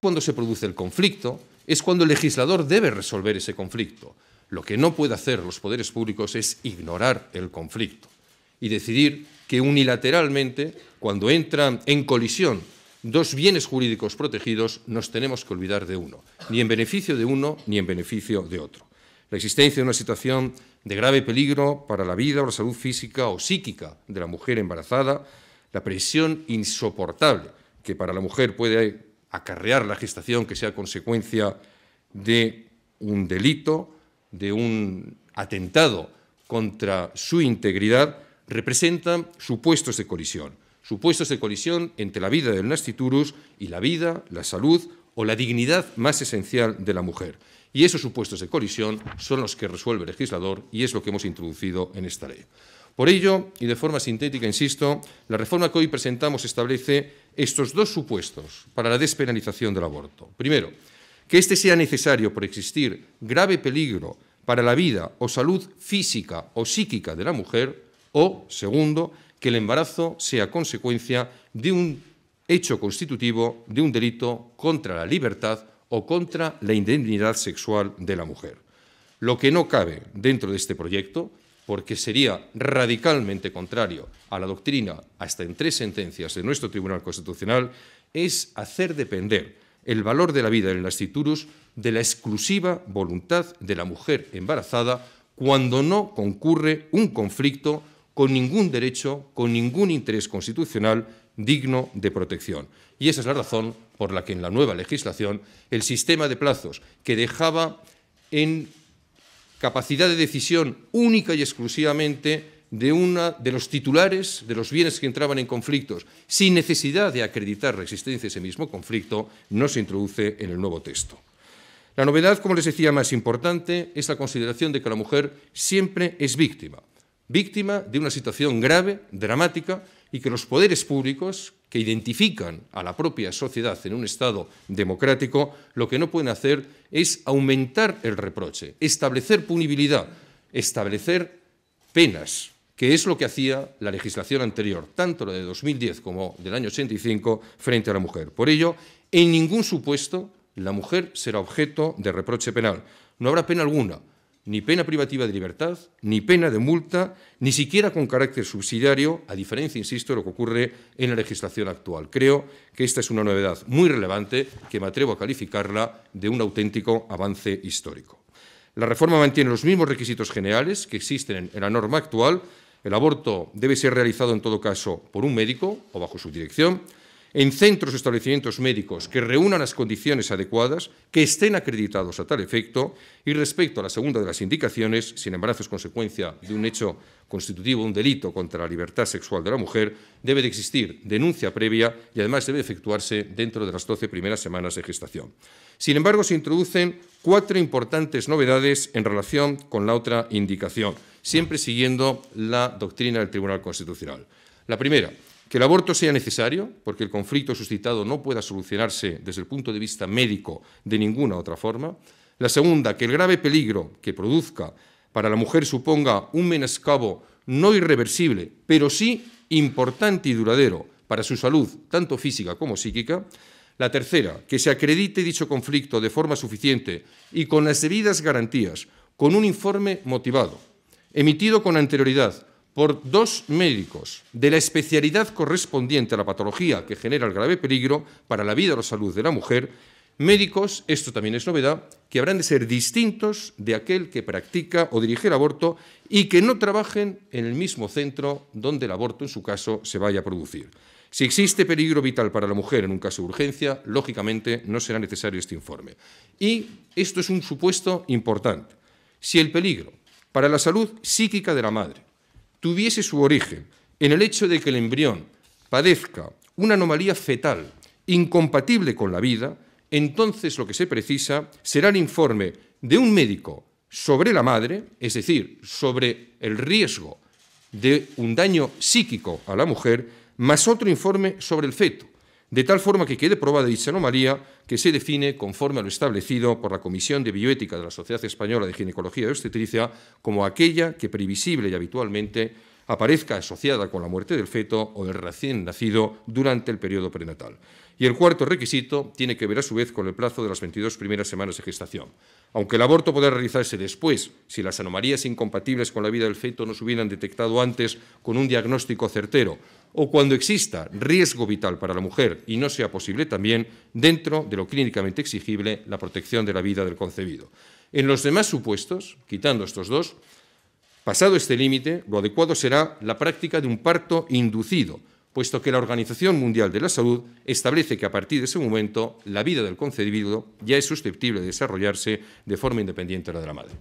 Cuando se produce el conflicto, es cuando el legislador debe resolver ese conflicto. Lo que no puede hacer los poderes públicos es ignorar el conflicto y decidir que unilateralmente, cuando entran en colisión dos bienes jurídicos protegidos, nos tenemos que olvidar de uno, ni en beneficio de uno ni en beneficio de otro. La existencia de una situación de grave peligro para la vida o la salud física o psíquica de la mujer embarazada, la presión insoportable que para la mujer puede acarrear la gestación, que sea consecuencia de un delito, de un atentado contra su integridad, representan supuestos de colisión entre la vida del nasciturus y la vida, la salud o la dignidad más esencial de la mujer. Y esos supuestos de colisión son los que resuelve el legislador y es lo que hemos introducido en esta ley. Por ello, y de forma sintética, insisto, la reforma que hoy presentamos establece estos dos supuestos para la despenalización del aborto. Primero, que éste sea necesario por existir grave peligro para la vida o salud física o psíquica de la mujer, o, segundo, que el embarazo sea consecuencia de un hecho constitutivo de un delito contra la libertad o contra la indignidad sexual de la mujer. Lo que no cabe dentro de este proyecto, porque sería radicalmente contrario a la doctrina, hasta en 3 sentencias de nuestro Tribunal Constitucional, es hacer depender el valor de la vida del nasciturus de la exclusiva voluntad de la mujer embarazada cuando no concurre un conflicto con ningún derecho, con ningún interés constitucional digno de protección. Y esa es la razón por la que en la nueva legislación el sistema de plazos que dejaba en capacidad de decisión única y exclusivamente de los titulares de los bienes que entraban en conflictos, sin necesidad de acreditar la existencia de ese mismo conflicto, no se introduce en el nuevo texto. La novedad, como les decía, más importante es la consideración de que la mujer siempre es víctima de una situación grave, dramática, y que los poderes públicos, que identifican a la propia sociedad en un Estado democrático, lo que no pueden hacer es aumentar el reproche, establecer punibilidad, establecer penas, que es lo que hacía la legislación anterior, tanto la de 2010 como del año 85, frente a la mujer. Por ello, en ningún supuesto la mujer será objeto de reproche penal. No habrá pena alguna, ni pena privativa de libertad, ni pena de multa, ni siquiera con carácter subsidiario, a diferencia, insisto, de lo que ocurre en la legislación actual. Creo que esta es una novedad muy relevante que me atrevo a calificarla de un auténtico avance histórico. La reforma mantiene los mismos requisitos generales que existen en la norma actual. El aborto debe ser realizado, en todo caso, por un médico o bajo su dirección, en centros o establecimientos médicos que reúnan las condiciones adecuadas, que estén acreditados a tal efecto, y respecto a la segunda de las indicaciones, si el embarazo es consecuencia de un hecho constitutivo, un delito contra la libertad sexual de la mujer, debe de existir denuncia previa y además debe efectuarse dentro de las 12 primeras semanas de gestación. Sin embargo, se introducen 4 importantes novedades en relación con la otra indicación, siempre siguiendo la doctrina del Tribunal Constitucional. La primera, que el aborto sea necesario, porque el conflicto suscitado no pueda solucionarse desde el punto de vista médico de ninguna otra forma. La segunda, que el grave peligro que produzca para la mujer suponga un menoscabo no irreversible, pero sí importante y duradero para su salud, tanto física como psíquica. La tercera, que se acredite dicho conflicto de forma suficiente y con las debidas garantías, con un informe motivado, emitido con anterioridad, por 2 médicos de la especialidad correspondiente a la patología que genera el grave peligro para la vida o la salud de la mujer, médicos, esto también es novedad, que habrán de ser distintos de aquel que practica o dirige el aborto y que no trabajen en el mismo centro donde el aborto, en su caso, se vaya a producir. Si existe peligro vital para la mujer en un caso de urgencia, lógicamente no será necesario este informe. Y esto es un supuesto importante. Si el peligro para la salud psíquica de la madre tuviese su origen en el hecho de que el embrión padezca una anomalía fetal incompatible con la vida, entonces lo que se precisa será el informe de un médico sobre la madre, es decir, sobre el riesgo de un daño psíquico a la mujer, más otro informe sobre el feto, de tal forma que quede probada dicha anomalía, que se define conforme a lo establecido por la Comisión de Bioética de la Sociedad Española de Ginecología y Obstetricia como aquella que previsible y habitualmente aparezca asociada con la muerte del feto o del recién nacido durante el periodo prenatal. Y el cuarto requisito tiene que ver, a su vez, con el plazo de las 22 primeras semanas de gestación. Aunque el aborto podrá realizarse después, si las anomalías incompatibles con la vida del feto no se hubieran detectado antes con un diagnóstico certero, o cuando exista riesgo vital para la mujer y no sea posible también, dentro de lo clínicamente exigible, la protección de la vida del concebido. En los demás supuestos, quitando estos dos, pasado este límite, lo adecuado será la práctica de un parto inducido, puesto que la Organización Mundial de la Salud establece que a partir de ese momento la vida del concebido ya es susceptible de desarrollarse de forma independiente de la de la madre.